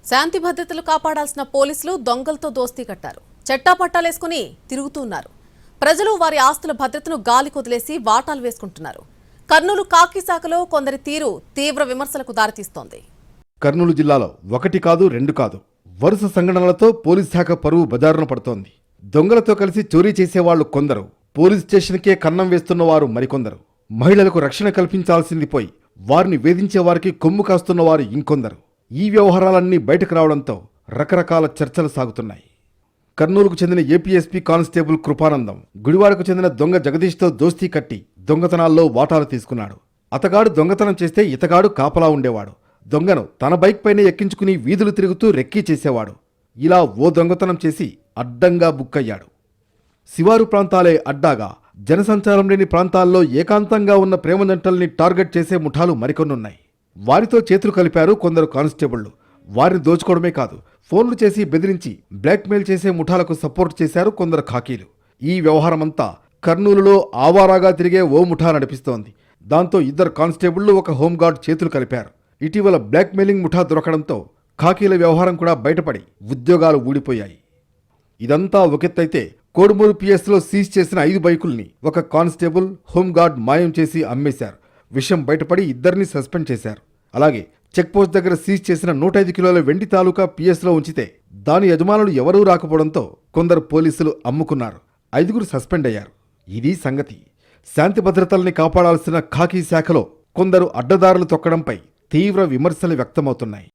శాంతి భద్రతలు కాపాడాల్సిన పోలీసులు దొంగలతో దోస్తీ కట్టారు. చట్టాపట్టాలేసుకుని తిరుగుతున్నారు. ప్రజలు వారి ఆస్తుల భద్రతను గాలి కొదిలేసి వాటాలు వేసుకుంటున్నారు. కర్నూలు కాకి శాఖలో కొందరి తీరు తీవ్ర విమర్శలకు దారితీస్తోంది. కర్నూలు జిల్లాలో ఒకటి కాదు రెండు కాదు వరుస సంఘటనలతో పోలీస్ శాఖ పరువు బజారున పడుతోంది. దొంగలతో కలిసి చోరీ చేసేవాళ్లు కొందరు, పోలీస్ స్టేషన్కే కన్నం వేస్తున్న వారు మరికొందరు, మహిళలకు రక్షణ కల్పించాల్సింది పోయి వారిని వేధించే వారికి కొమ్ము కాస్తున్న వారు ఇంకొందరు. ఈ వ్యవహారాలన్నీ బయటకు రావడంతో రకరకాల చర్చలు సాగుతున్నాయి. కర్నూలుకు చెందిన ఏపీఎస్పీ కానిస్టేబుల్ కృపానందం గుడివాడకు చెందిన దొంగ జగదీష్తో దోస్తీ కట్టి దొంగతనాల్లో వాటాలు తీసుకున్నాడు. అతగాడు దొంగతనం చేస్తే ఇతగాడు కాపలా ఉండేవాడు. దొంగను తన బైక్ పైనే ఎక్కించుకుని వీధులు తిరుగుతూ రెక్కీ చేసేవాడు. ఇలా ఓ దొంగతనం చేసి అడ్డంగా బుక్కయ్యాడు. శివారు ప్రాంతాలే అడ్డాగా జనసంచారం లేని ప్రాంతాల్లో ఏకాంతంగా ఉన్న ప్రేమజంటల్ని టార్గెట్ చేసే ముఠాలు మరికొన్నున్నాయి. వారితో చేతులు కలిపారు కొందరు కానిస్టేబుళ్లు. వారిని దోచుకోవడమే కాదు, ఫోన్లు చేసి బెదిరించి బ్లాక్మెయిల్ చేసే ముఠాలకు సపోర్ట్ చేశారు కొందరు ఖాకీలు. ఈ వ్యవహారమంతా కర్నూలులో ఆవారాగా తిరిగే ఓ ముఠా నడిపిస్తోంది. దాంతో ఇద్దరు కానిస్టేబుళ్లు ఒక హోంగార్డ్ చేతులు కలిపారు. ఇటీవల బ్లాక్మెయిలింగ్ ముఠా దొరకడంతో ఖాకీల వ్యవహారం కూడా బయటపడి ఉద్యోగాలు ఊడిపోయాయి. ఇదంతా ఒకెత్తైతే కోడుమూరు పిఎస్లో సీజ్ చేసిన 5 బైకుల్ని ఒక కానిస్టేబుల్, హోంగార్డ్ మాయం చేసి అమ్మేశారు. విషయం బయటపడి ఇద్దరిని సస్పెండ్ చేశారు. అలాగే చెక్పోస్ట్ దగ్గర సీజ్ చేసిన 105 కిలోల వెండి తాలూకా పిఎస్లో ఉంచితే దాని యజమానులు ఎవరూ రాకపోవడంతో కొందరు పోలీసులు అమ్ముకున్నారు. 5గురు సస్పెండ్ అయ్యారు. ఇది సంగతి. శాంతి భద్రతల్ని కాపాడాల్సిన ఖాకీ శాఖలో కొందరు అడ్డదారులు తొక్కడంపై తీవ్ర విమర్శలు వ్యక్తమవుతున్నాయి.